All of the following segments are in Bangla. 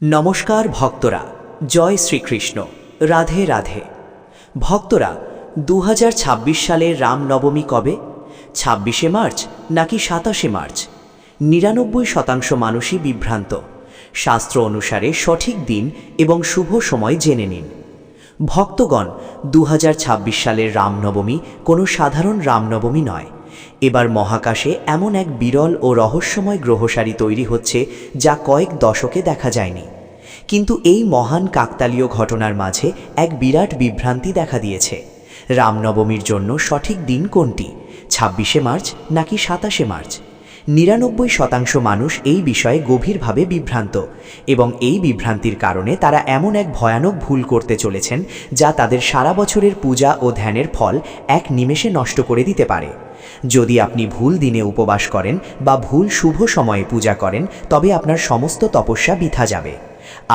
নমস্কার ভক্তরা, জয় শ্রীকৃষ্ণ, রাধে রাধে। ভক্তরা, 2026 সালের রামনবমী কবে? 26শে মার্চ নাকি 27শে মার্চ? 99% মানুষই বিভ্রান্ত। শাস্ত্র অনুসারে সঠিক দিন এবং শুভ সময় জেনে নিন। ভক্তগণ, 2026 সালের রামনবমী কোনো সাধারণ রামনবমী নয়। এবার মহাকাশে এমন এক বিরল ও রহস্যময় গ্রহসারি তৈরি হচ্ছে যা কয়েক দশকে দেখা যায়নি। কিন্তু এই মহান কাকতালীয় ঘটনার মাঝে এক বিরাট বিভ্রান্তি দেখা দিয়েছে। রামনবমীর জন্য সঠিক দিন কোনটি? 26শে মার্চ নাকি 27শে মার্চ? 99% মানুষ এই বিষয়ে গভীরভাবে বিভ্রান্ত, এবং এই বিভ্রান্তির কারণে তারা এমন এক ভয়ানক ভুল করতে চলেছেন যা তাদের সারা বছরের পূজা ও ধ্যানের ফল এক নিমেষে নষ্ট করে দিতে পারে। যদি আপনি ভুল দিনে উপবাস করেন বা ভুল শুভ সময়ে পূজা করেন, তবে আপনার সমস্ত তপস্যা বৃথা যাবে।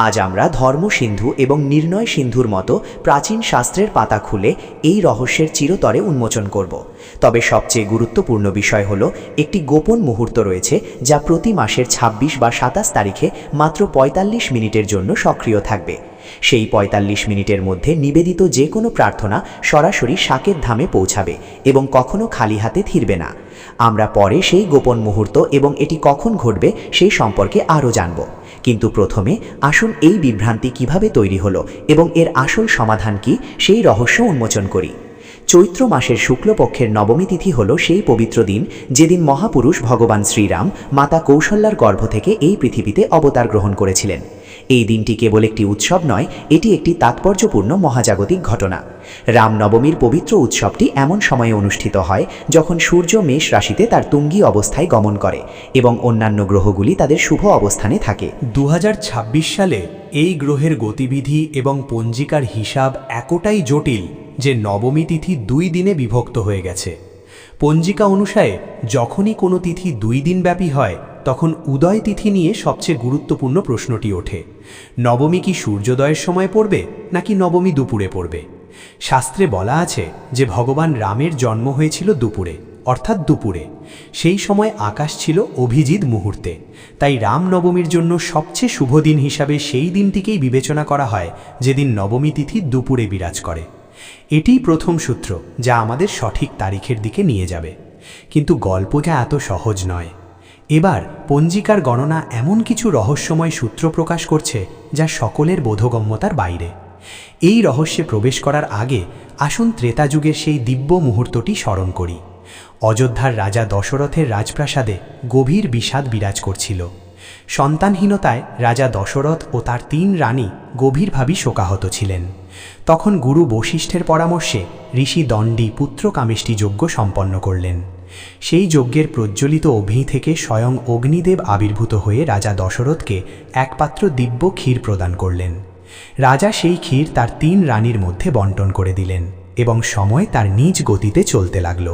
আজ আমরা ধর্ম সিন্ধু এবং নির্ণয় সিন্ধুর মতো প্রাচীন শাস্ত্রের পাতা খুলে এই রহস্যের চিরতরে উন্মোচন করব। তবে সবচেয়ে গুরুত্বপূর্ণ বিষয় হলো, একটি গোপন মুহূর্ত রয়েছে যা প্রতি মাসের 26 বা 27 তারিখে মাত্র 45 মিনিটের জন্য সক্রিয় থাকবে। সেই 45 মিনিটের মধ্যে নিবেদিত যে কোনো প্রার্থনা সরাসরি সাকেত ধামে পৌঁছাবে এবং কখনো খালি হাতে ফিরবে না। আমরা পরে সেই গোপন মুহূর্ত এবং এটি কখন ঘটবে সেই সম্পর্কে আরও জানব। কিন্তু প্রথমে আসুন এই বিভ্রান্তি কিভাবে তৈরি হলো এবং এর আসল সমাধান কি সেই রহস্য উন্মোচন করি। চৈত্র মাসের শুক্লপক্ষের নবমী তিথি হল সেই পবিত্র দিন যেদিন মহাপুরুষ ভগবান শ্রীরাম মাতা কৌশল্যার গর্ভ থেকে এই পৃথিবীতে অবতার গ্রহণ করেছিলেন। এই দিনটি কেবল একটি উৎসব নয়, এটি একটি তাৎপর্যপূর্ণ মহাজাগতিক ঘটনা। রামনবমীর পবিত্র উৎসবটি এমন সময়ে অনুষ্ঠিত হয় যখন সূর্য মেষ রাশিতে তার তুঙ্গী অবস্থায় গমন করে এবং অন্যান্য গ্রহগুলি তাদের শুভ অবস্থানে থাকে। 2026 সালে এই গ্রহের গতিবিধি এবং পঞ্জিকার হিসাব এতটাই জটিল যে নবমী তিথি 2 দিনে বিভক্ত হয়ে গেছে। পঞ্জিকা অনুসারে যখনই কোনো তিথি 2 দিন ব্যাপী হয়, তখন উদয় তিথি নিয়ে সবচেয়ে গুরুত্বপূর্ণ প্রশ্নটি ওঠে। নবমী কি সূর্যোদয়ের সময় পড়বে নাকি নবমী দুপুরে পড়বে? শাস্ত্রে বলা আছে যে ভগবান রামের জন্ম হয়েছিল দুপুরে, অর্থাৎ দুপুরে। সেই সময় আকাশ ছিল অভিজিৎ মুহূর্তে। তাই রামনবমীর জন্য সবচেয়ে শুভ দিন হিসাবে সেই দিনটিকেই বিবেচনা করা হয় যেদিন নবমী তিথি দুপুরে বিরাজ করে। এটিই প্রথম সূত্র যা আমাদের সঠিক তারিখের দিকে নিয়ে যাবে। কিন্তু গল্পটা এত সহজ নয়। এবার পঞ্জিকার গণনা এমন কিছু রহস্যময় সূত্র প্রকাশ করছে যা সকলের বোধগম্যতার বাইরে। এই রহস্যে প্রবেশ করার আগে আসুন ত্রেতা যুগের সেই দিব্য মুহূর্তটি স্মরণ করি। অযোধ্যার রাজা দশরথের রাজপ্রাসাদে গভীর বিষাদ বিরাজ করছিল। সন্তানহীনতায় রাজা দশরথ ও তার 3 রানী গভীরভাবে শোকাহত ছিলেন। তখন গুরু বশিষ্ঠের পরামর্শে ঋষি দণ্ডী পুত্র কামেষ্টি যজ্ঞ সম্পন্ন করলেন। সেই যজ্ঞের প্রজ্বলিত অগ্নি থেকে স্বয়ং অগ্নিদেব আবির্ভূত হয়ে রাজা দশরথকে এক পাত্র দিব্য ক্ষীর প্রদান করলেন। রাজা সেই ক্ষীর তার 3 রানীর মধ্যে বন্টন করে দিলেন এবং সময় তার নিজ গতিতে চলতে লাগল।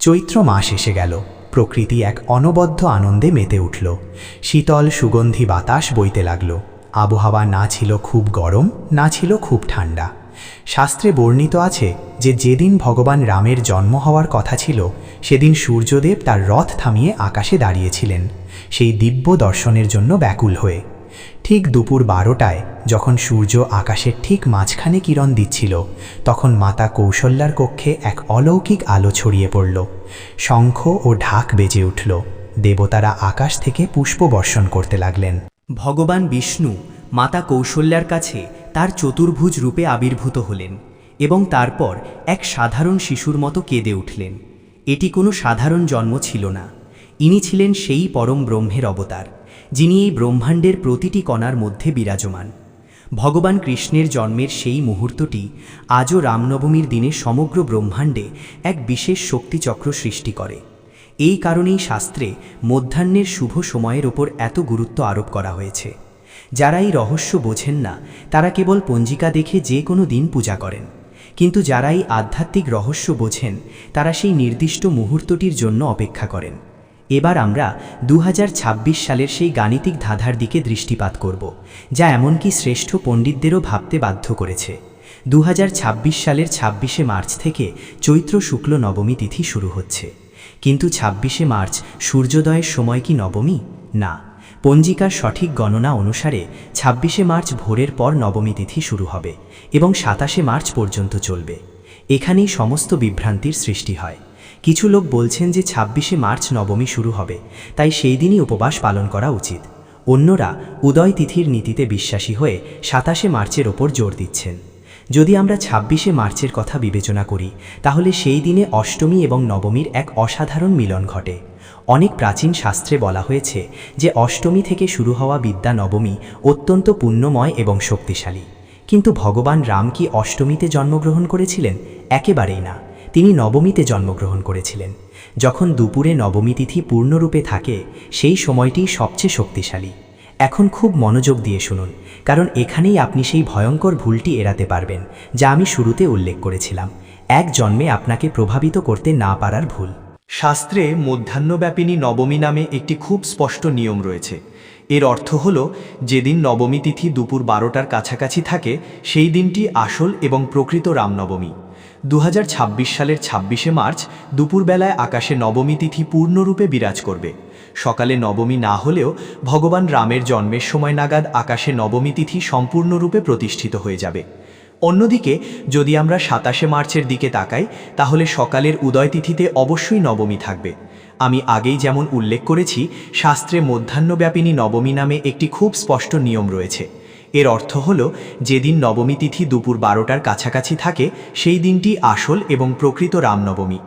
চৈত্র মাস এসে গেল। প্রকৃতি এক অনবদ্য আনন্দে মেতে উঠল। শীতল সুগন্ধি বাতাস বইতে লাগল। আবহাওয়া না ছিল খুব গরম, না ছিল খুব ঠান্ডা। শাস্ত্রে বর্ণিত আছে যে যেদিন ভগবান রামের জন্ম হওয়ার কথা ছিল, সেদিন সূর্যদেব তার রথ থামিয়ে আকাশে দাঁড়িয়েছিলেন, সেই দিব্য দর্শনের জন্য ব্যাকুল হয়ে। ঠিক দুপুর 12টায় যখন সূর্য আকাশের ঠিক মাঝখানে কিরণ দিচ্ছিল, তখন মাতা কৌশল্যার কক্ষে এক অলৌকিক আলো ছড়িয়ে পড়ল। শঙ্খ ও ঢাক বেজে উঠল। দেবতারা আকাশ থেকে পুষ্প বর্ষণ করতে লাগলেন। ভগবান বিষ্ণু মাতা কৌশল্যার কাছে তার চতুর্ভুজ রূপে আবির্ভূত হলেন এবং তারপর এক সাধারণ শিশুর মতো কেঁদে উঠলেন। এটি কোনো সাধারণ জন্ম ছিল না। ইনি ছিলেন সেই পরম ব্রহ্মের অবতার, যিনি এই ব্রহ্মাণ্ডের প্রতিটি কণার মধ্যে বিরাজমান। ভগবান কৃষ্ণের জন্মের সেই মুহূর্তটি আজও রামনবমীর দিনে সমগ্র ব্রহ্মাণ্ডে এক বিশেষ শক্তিচক্র সৃষ্টি করে। এই কারণেই শাস্ত্রে মধ্যাহ্নের শুভ সময়ের ওপর এত গুরুত্ব আরোপ করা হয়েছে। যারা এই রহস্য বোঝেন না, তারা কেবল পঞ্জিকা দেখে যে কোনো দিন পূজা করেন। কিন্তু যারা এই আধ্যাত্মিক রহস্য বোঝেন, তারা সেই নির্দিষ্ট মুহূর্তটির জন্য অপেক্ষা করেন। এবার আমরা 2026 সালের সেই গাণিতিক ধাঁধার দিকে দৃষ্টিপাত করব, যা এমনকি শ্রেষ্ঠ পণ্ডিতদেরও ভাবতে বাধ্য করেছে। 2026 সালের 26শে মার্চ থেকে চৈত্র শুক্ল নবমী তিথি শুরু হচ্ছে। কিন্তু 26শে মার্চ সূর্যোদয়ের সময় কি নবমী? না, পঞ্জিকার সঠিক গণনা অনুসারে ২৬শে মার্চ ভোরের পর নবমী তিথি শুরু হবে এবং ২৭শে মার্চ পর্যন্ত চলবে। এখানেই সমস্ত বিভ্রান্তির সৃষ্টি হয়। কিছু লোক বলছেন যে ২৬শে মার্চ নবমী শুরু হবে, তাই সেই দিনই উপবাস পালন করা উচিত। অন্যরা উদয় তিথির নীতিতে বিশ্বাসী হয়ে ২৭শে মার্চের ওপর জোর দিচ্ছেন। যদি আমরা ২৬শে মার্চের কথা বিবেচনা করি, তাহলে সেই দিনে অষ্টমী এবং নবমীর এক অসাধারণ মিলন ঘটে। অনেক প্রাচীন শাস্ত্রে বলা হয়েছে যে অষ্টমী থেকে শুরু হওয়া বিদ্যা নবমী অত্যন্ত পুণ্যময় এবং শক্তিশালী। কিন্তু ভগবান রাম কি অষ্টমীতে জন্মগ্রহণ করেছিলেন? একেবারেই না, তিনি নবমীতে জন্মগ্রহণ করেছিলেন। যখন দুপুরে নবমী তিথি পূর্ণরূপে থাকে, সেই সময়টিই সবচেয়ে শক্তিশালী। এখন খুব মনোযোগ দিয়ে শুনুন, কারণ এখানেই আপনি সেই ভয়ঙ্কর ভুলটি এড়াতে পারবেন যা আমি শুরুতে উল্লেখ করেছিলাম, এক জন্মে আপনাকে প্রভাবিত করতে না পারার ভুল। শাস্ত্রে মধ্যাহ্নব্যাপিনী নবমী নামে একটি খুব স্পষ্ট নিয়ম রয়েছে। এর অর্থ হল, যেদিন নবমী তিথি দুপুর ১২টার কাছাকাছি থাকে, সেই দিনটি আসল এবং প্রকৃত রামনবমী। ২০২৬ সালের ২৬শে মার্চ দুপুরবেলায় আকাশে নবমী তিথি পূর্ণরূপে বিরাজ করবে। সকালে নবমী না হলেও ভগবান রামের জন্মের সময় নাগাদ আকাশে নবমী তিথি সম্পূর্ণরূপে প্রতিষ্ঠিত হয়ে যাবে। অন্যদিকে যদি আমরা ২৭শে মার্চের দিকে তাকাই, তাহলে সকালের উদয় তিথিতে অবশ্যই নবমী থাকবে। আমি আগেই যেমন উল্লেখ করেছি, শাস্ত্রে মধ্যাহ্নব্যাপিনী নবমী নামে একটি খুব স্পষ্ট নিয়ম রয়েছে। এর অর্থ হল, যেদিন নবমী তিথি দুপুর ১২টার কাছাকাছি থাকে, সেই দিনটি আসল এবং প্রকৃত রামনবমী।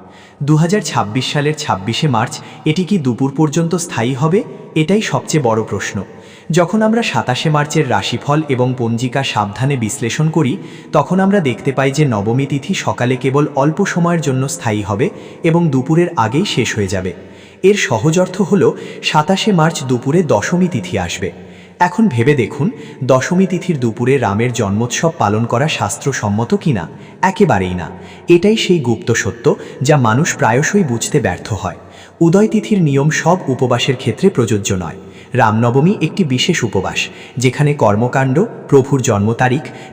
২০২৬ সালের ২৬শে মার্চ এটি কি দুপুর পর্যন্ত স্থায়ী হবে? এটাই সবচেয়ে বড় প্রশ্ন। যখন আমরা ২৭শে মার্চের রাশিফল এবং পঞ্জিকা সাবধানে বিশ্লেষণ করি, তখন আমরা দেখতে পাই যে নবমী তিথি সকালে কেবল অল্প সময়ের জন্য স্থায়ী হবে এবং দুপুরের আগেই শেষ হয়ে যাবে। এর সহজ অর্থ হল, ২৭শে মার্চ দুপুরে দশমী তিথি আসবে। এখন ভেবে দেখুন, দশমী তিথির দুপুরে রামের জন্মোৎসব পালন করা শাস্ত্রসম্মত কিনা? একেবারেই না। এটাই সেই গুপ্ত সত্য যা মানুষ প্রায়শই বুঝতে ব্যর্থ হয়। উদয় তিথির নিয়ম সব উপবাসের ক্ষেত্রে প্রযোজ্য নয়। রামনবমী একটি বিশেষ উপবাস, যেখানে কর্মকাণ্ড, প্রভুর জন্ম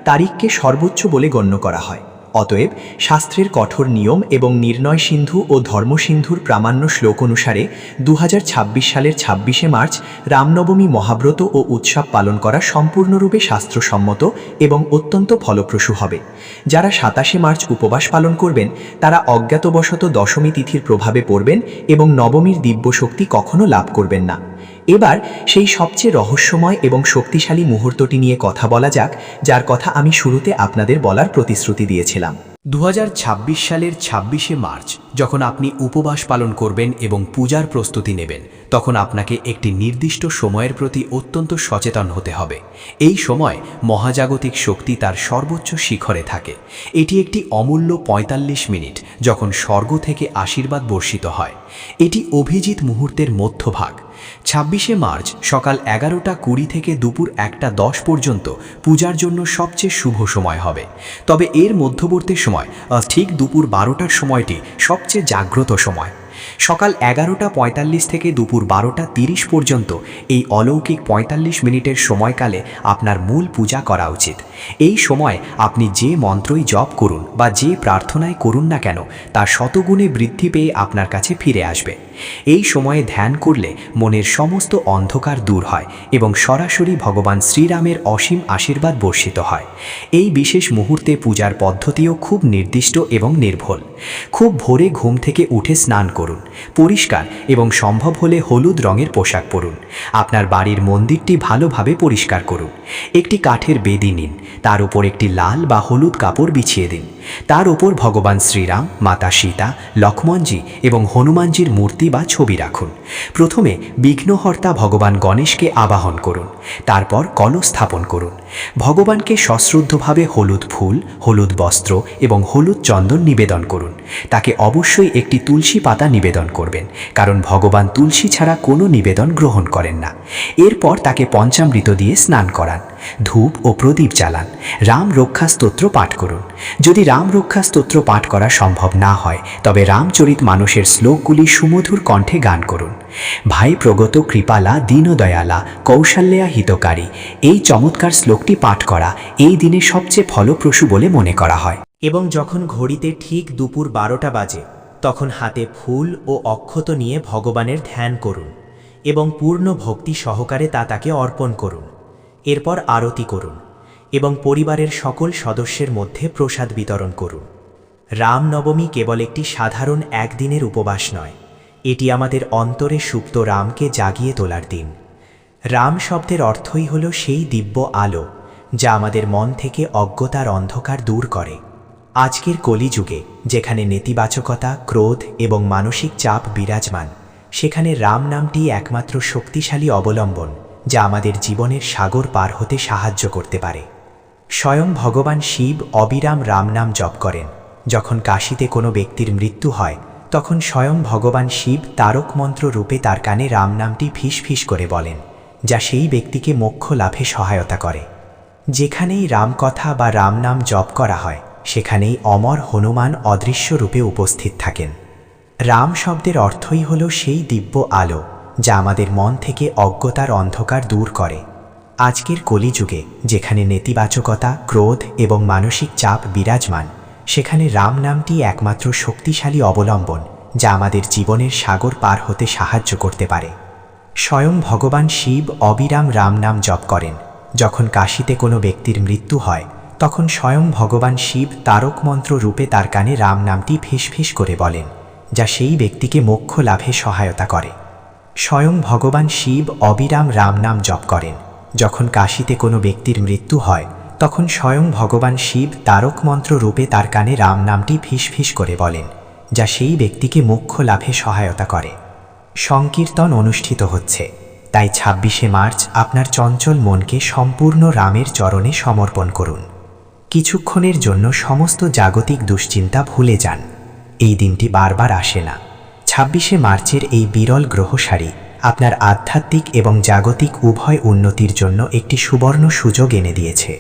তারিখকে সর্বোচ্চ বলে গণ্য করা হয়। অতএব শাস্ত্রের কঠোর নিয়ম এবং নির্ণয় সিন্ধু ও ধর্মসিন্ধুর প্রামাণ্য শ্লোক অনুসারে ২০২৬ সালের ২৬শে মার্চ রামনবমী মহাব্রত ও উৎসব পালন করা সম্পূর্ণরূপে শাস্ত্রসম্মত এবং অত্যন্ত ফলপ্রসূ হবে। যারা ২৭শে মার্চ উপবাস পালন করবেন, তারা অজ্ঞাতবশত দশমী তিথির প্রভাবে পড়বেন এবং নবমীর দিব্যশক্তি কখনো লাভ করবেন না। এবার সেই সবচেয়ে রহস্যময় এবং শক্তিশালী মুহূর্তটি নিয়ে কথা বলা যাক, যার কথা আমি শুরুতে আপনাদের বলার প্রতিশ্রুতি দিয়েছিলাম। ২০২৬ সালের ২৬শে মার্চ যখন আপনি উপবাস পালন করবেন এবং পূজার প্রস্তুতি নেবেন, তখন আপনাকে একটি নির্দিষ্ট সময়ের প্রতি অত্যন্ত সচেতন হতে হবে। এই সময় মহাজাগতিক শক্তি তার সর্বোচ্চ শিখরে থাকে। এটি একটি অমূল্য ৪৫ মিনিট, যখন স্বর্গ থেকে আশীর্বাদ বর্ষিত হয়। এটি অভিজিৎ মুহূর্তের মধ্যভাগ। ২৬শে মার্চ সকাল ১১:২০ থেকে দুপুর ১:১০ পর্যন্ত পূজার জন্য সবচেয়ে শুভ সময় হবে। তবে এর মধ্যবর্তী সময়, ঠিক দুপুর ১২টার সময়টি সবচেয়ে জাগ্রত সময়। সকাল ১১:৪৫ থেকে দুপুর ১২:৩০ পর্যন্ত এই অলৌকিক ৪৫ মিনিটের সময়কালে আপনার মূল পূজা করা উচিত। এই সময় আপনি যে মন্ত্রই জপ করুন বা যে প্রার্থনাই করুন না কেন, তা শতগুণে বৃদ্ধি পেয়ে আপনার কাছে ফিরে আসবে। এই সময়ে ধ্যান করলে মনের সমস্ত অন্ধকার দূর হয় এবং সরাসরি ভগবান শ্রীরামের অসীম আশীর্বাদ বর্ষিত হয়। এই বিশেষ মুহূর্তে পূজার পদ্ধতিও খুব নির্দিষ্ট এবং নির্ভুল। খুব ভোরে ঘুম থেকে উঠে স্নান করুন, পরিষ্কার এবং সম্ভব হলে হলুদ রঙের পোশাক পরুন। আপনার বাড়ির মন্দিরটি ভালোভাবে পরিষ্কার করুন। একটি কাঠের বেদি নিন, তার উপর একটি লাল বা হলুদ কাপড় বিছিয়ে দিন। তার উপর ভগবান শ্রীরাম, মাতা সীতা, লক্ষ্মণজি এবং হনুমানজির মূর্তি বা ছবি রাখুন। প্রথমে বিঘ্নহর্তা ভগবান গণেশকে আবাহন করুন, তারপর কলস স্থাপন করুন। ভগবানকে সশ্রদ্ধভাবে হলুদ ফুল, হলুদ বস্ত্র এবং হলুদ চন্দন নিবেদন করুন। তাকে অবশ্যই একটি তুলসী পাতা নিবেদন করবেন, কারণ ভগবান তুলসী ছাড়া কোনো নিবেদন গ্রহণ করেন না। এরপর তাকে পঞ্চামৃত দিয়ে স্নান করান, ধূপ ও প্রদীপ জ্বালান। রাম রক্ষা স্তোত্র পাঠ করুন। যদি রাম রক্ষা স্তোত্র পাঠ করা সম্ভব না হয়, তবে রামচরিত মানসের শ্লোকগুলি সুমধুর কণ্ঠে গান করুন। ভাই প্রগত কৃপালা দীনদয়ালা কৌশল্যা হিতকারী, এই চমৎকার শ্লোকটি পাঠ করা এই দিনে সবচেয়ে ফলপ্রসূ বলে মনে করা হয়। এবং যখন ঘড়িতে ঠিক দুপুর ১২টা বাজে, তখন হাতে ফুল ও অক্ষত নিয়ে ভগবানের ধ্যান করুন। এবং পূর্ণ ভক্তি সহকারে তা তাকে অর্পণ করুন। এরপর আরতি করুন এবং পরিবারের সকল সদস্যের মধ্যে প্রসাদ বিতরণ করুন। রামনবমী কেবল একটি সাধারণ একদিনের উপবাস নয়, এটি আমাদের অন্তরে সুপ্ত রামকে জাগিয়ে তোলার দিন। রাম শব্দের অর্থই হল সেই দিব্য আলো যা আমাদের মন থেকে অজ্ঞতার অন্ধকার দূর করে। আজকের কলিযুগে যেখানে নেতিবাচকতা, ক্রোধ এবং মানসিক চাপ বিরাজমান, সেখানে রাম নামটি একমাত্র শক্তিশালী অবলম্বন যা আমাদের জীবনের সাগর পার হতে সাহায্য করতে পারে। স্বয়ং ভগবান শিব অবিরাম রাম নাম জপ করেন। যখন কাশীতে কোনো ব্যক্তির মৃত্যু হয়, তখন স্বয়ং ভগবান শিব তারক মন্ত্র রূপে তার কানে রাম নামটি ফিস ফিস করে বলেন, যা সেই ব্যক্তিকে মোক্ষ লাভে সহায়তা করে। যেখানেই রামকথা বা রাম নাম জপ করা হয়, সেখানেই অমর হনুমান অদৃশ্য রূপে উপস্থিত থাকেন। রাম শব্দের অর্থই হল সেই দিব্য আলো যা আমাদের মন থেকে অজ্ঞতার অন্ধকার দূর করে। আজকের কলিযুগে যেখানে নেতিবাচকতা, ক্রোধ এবং মানসিক চাপ বিরাজমান, সেখানে রাম নামটি একমাত্র শক্তিশালী অবলম্বন যা আমাদের জীবনের সাগর পার হতে সাহায্য করতে পারে। স্বয়ং ভগবান শিব অবিরাম রাম নাম জপ করেন। যখন কাশীতে কোনো ব্যক্তির মৃত্যু হয়, তখন স্বয়ং ভগবান শিব তারক মন্ত্র রূপে তার কানে রাম নামটি ফিস ফিস করে বলেন, যা সেই ব্যক্তিকে মোক্ষ লাভে সহায়তা করে। স্বয়ং ভগবান শিব অবিরাম রাম নাম জপ করেন। যখন কাশীতে কোনো ব্যক্তির মৃত্যু হয়, তখন স্বয়ং ভগবান শিব তারক মন্ত্র রূপে তার কানে রাম নামটি ফিস ফিস করে বলেন, যা সেই ব্যক্তিকে মোক্ষ লাভে সহায়তা করে। সংকীর্তন অনুষ্ঠিত হচ্ছে, তাই ২৬শে মার্চ আপনার চঞ্চল মনকে সম্পূর্ণ রামের চরণে সমর্পণ করুন। কিছুক্ষণের জন্য সমস্ত জাগতিক দুশ্চিন্তা ভুলে যান। এই দিনটি বারবার আসে না। ২৬শে মার্চের এই বিরল গ্রহসারি আপনার আধ্যাত্মিক এবং জাগতিক উভয় উন্নতির জন্য একটি সুবর্ণ সুযোগ এনে দিয়েছে।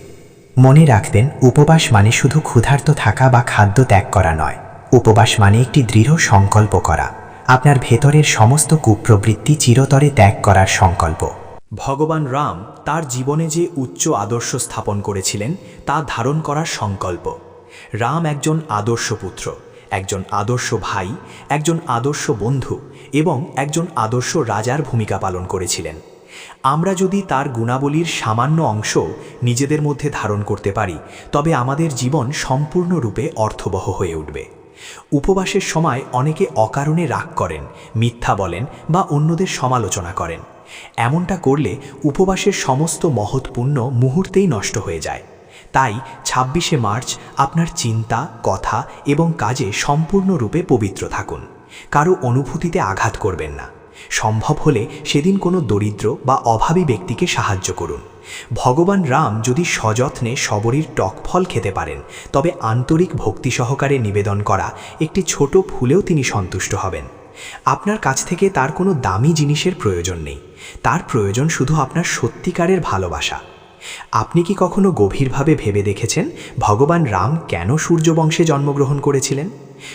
মনে রাখবেন, উপবাস মানে শুধু ক্ষুধার্ত থাকা বা খাদ্য ত্যাগ করা নয়। উপবাস মানে একটি দৃঢ় সংকল্প করা, আপনার ভেতরের সমস্ত কুপ্রবৃত্তি চিরতরে ত্যাগ করার সংকল্প। ভগবান রাম তার জীবনে যে উচ্চ আদর্শ স্থাপন করেছিলেন তা ধারণ করার সংকল্প। রাম একজন আদর্শ পুত্র, একজন আদর্শ ভাই, একজন আদর্শ বন্ধু এবং একজন আদর্শ রাজার ভূমিকা পালন করেছিলেন। আমরা যদি তার গুণাবলীর সামান্য অংশ নিজেদের মধ্যে ধারণ করতে পারি, তবে আমাদের জীবন সম্পূর্ণরূপে অর্থবহ হয়ে উঠবে। উপবাসের সময় অনেকে অকারণে রাগ করেন, মিথ্যা বলেন বা অন্যদের সমালোচনা করেন। এমনটা করলে উপবাসের সমস্ত মহৎ পুণ্য মুহূর্তেই নষ্ট হয়ে যায়। তাই ২৬শে মার্চ আপনার চিন্তা, কথা এবং কাজে সম্পূর্ণরূপে পবিত্র থাকুন। কারো অনুভূতিতে আঘাত করবেন না। সম্ভব হলে সেদিন কোনো দরিদ্র বা অভাবী ব্যক্তিকে সাহায্য করুন। ভগবান রাম যদি সযত্নে শবরীর টক ফল খেতে পারেন, তবে আন্তরিক ভক্তি সহকারে নিবেদন করা একটি ছোট ফুলেও তিনি সন্তুষ্ট হবেন। আপনার কাছ থেকে তার কোনো দামি জিনিসের প্রয়োজন নেই, তার প্রয়োজন শুধু আপনার সত্যিকারের ভালোবাসা। আপনি কি কখনো গভীরভাবে ভেবে দেখেছেন ভগবান রাম কেন সূর্যবংশে জন্মগ্রহণ করেছিলেন?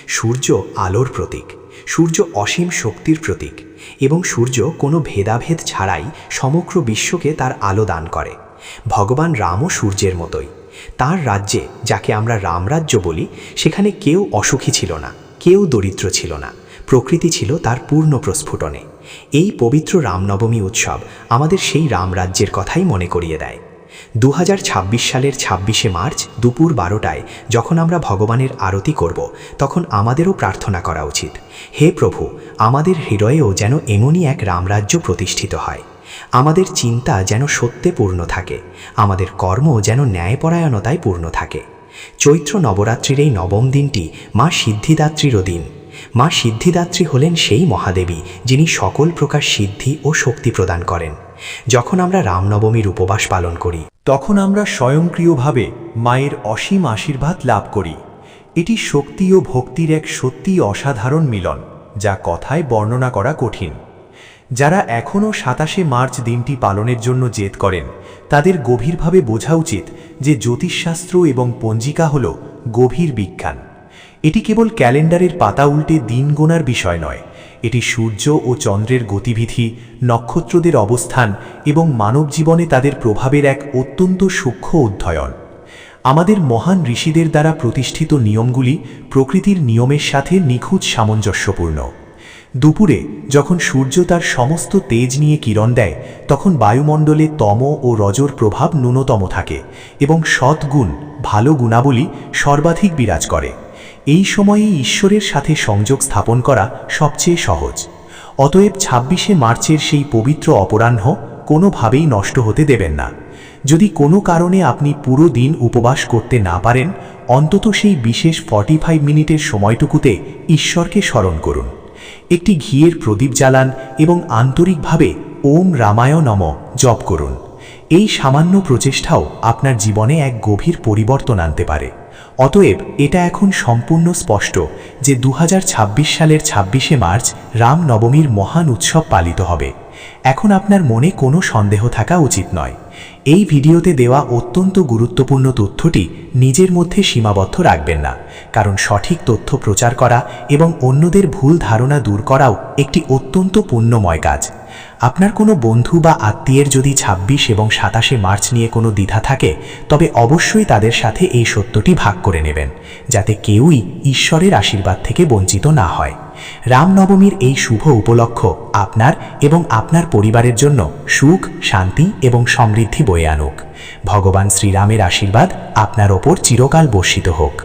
সূর্য আলোর প্রতীক, সূর্য অসীম শক্তির প্রতীক এবং সূর্য কোনো ভেদাভেদ ছাড়াই সমগ্র বিশ্বকে তার আলো দান করে। ভগবান রামও সূর্যের মতোই। তার রাজ্যে, যাকে আমরা রামরাজ্য বলি, সেখানে কেউ অসুখী ছিল না, কেউ দরিদ্র ছিল না। প্রকৃতি ছিল তার পূর্ণ প্রস্ফুটনে। এই পবিত্র রামনবমী উৎসব আমাদের সেই রামরাজ্যের কথাই মনে করিয়ে দেয়। ২০২৬ সালের ২৬শে মার্চ দুপুর ১২টায় যখন আমরা ভগবানের আরতি করব, তখন আমাদেরও প্রার্থনা করা উচিত, হে প্রভু, আমাদের হৃদয়েও যেন এমনই এক রামরাজ্য প্রতিষ্ঠিত হয়। আমাদের চিন্তা যেন সত্যে পূর্ণ থাকে, আমাদের কর্ম যেন ন্যায়পরায়ণতায় পূর্ণ থাকে। চৈত্র নবরাত্রির এই নবম দিনটি মা সিদ্ধিদাত্রীরও দিন। মা সিদ্ধিদাত্রী হলেন সেই মহাদেবী যিনি সকল প্রকার সিদ্ধি ও শক্তি প্রদান করেন। যখন আমরা রামনবমীর উপবাস পালন করি, তখন আমরা স্বয়ংক্রিয়ভাবে মায়ের অসীম আশীর্বাদ লাভ করি। এটি শক্তি ও ভক্তির এক সত্যিই অসাধারণ মিলন, যা কথায় বর্ণনা করা কঠিন। যারা এখনও ২৭শে মার্চ দিনটি পালনের জন্য জেদ করেন, তাদের গভীরভাবে বোঝা উচিত যে জ্যোতিষশাস্ত্র এবং পঞ্জিকা হল গভীর বিজ্ঞান। এটি কেবল ক্যালেন্ডারের পাতা উল্টে দিন গোনার বিষয় নয়, এটি সূর্য ও চন্দ্রের গতিবিধি, নক্ষত্রদের অবস্থান এবং মানব জীবনে তাদের প্রভাবের এক অত্যন্ত সূক্ষ্ম অধ্যয়ন। আমাদের মহান ঋষিদের দ্বারা প্রতিষ্ঠিত নিয়মগুলি প্রকৃতির নিয়মের সাথে নিখুঁত সামঞ্জস্যপূর্ণ। দুপুরে যখন সূর্য তার সমস্ত তেজ নিয়ে কিরণ দেয় তখন বায়ুমণ্ডলে তম ও রজর প্রভাব ন্যূনতম থাকে এবং সৎগুণ ভালো গুণাবলী সর্বাধিক বিরাজ করে। এই সময়ে ঈশ্বরের সাথে সংযোগ স্থাপন করা সবচেয়ে সহজ। অতএব ২৬শে মার্চের সেই পবিত্র অপরাহ্ন কোনোভাবেই নষ্ট হতে দেবেন না। যদি কোনো কারণে আপনি পুরো দিন উপবাস করতে না পারেন, অন্তত সেই বিশেষ 45 মিনিটের সময়টুকুতে ঈশ্বরকে স্মরণ করুন। একটি ঘিয়ের প্রদীপ জ্বালান এবং আন্তরিকভাবে ওম রামায় নমঃ জপ করুন। এই সামান্য প্রচেষ্টাও আপনার জীবনে এক গভীর পরিবর্তন আনতে পারে। অতএব এটা এখন সম্পূর্ণ স্পষ্ট যে ২০২৬ সালের ২৬শে মার্চ রামনবমীর মহান উৎসব পালিত হবে। এখন আপনার মনে কোনো সন্দেহ থাকা উচিত নয়। এই ভিডিওতে দেওয়া অত্যন্ত গুরুত্বপূর্ণ তথ্যটি নিজের মধ্যে সীমাবদ্ধ রাখবেন না, কারণ সঠিক তথ্য প্রচার করা এবং অন্যদের ভুল ধারণা দূর করাও একটি অত্যন্ত পুণ্যময় কাজ। আপনার কোনো বন্ধু বা আত্মীয়ের যদি ২৬ এবং ২৭শে মার্চ নিয়ে কোনো দ্বিধা থাকে, তবে অবশ্যই তাদের সাথে এই সত্যটি ভাগ করে নেবেন, যাতে কেউই ঈশ্বরের আশীর্বাদ থেকে বঞ্চিত না হয়। রামনবমীর এই শুভ উপলক্ষ আপনার এবং আপনার পরিবারের জন্য সুখ, শান্তি এবং সমৃদ্ধি বয়ে আনুক। ভগবান শ্রীরামের আশীর্বাদ আপনার ওপর চিরকাল বর্ষিত হোক।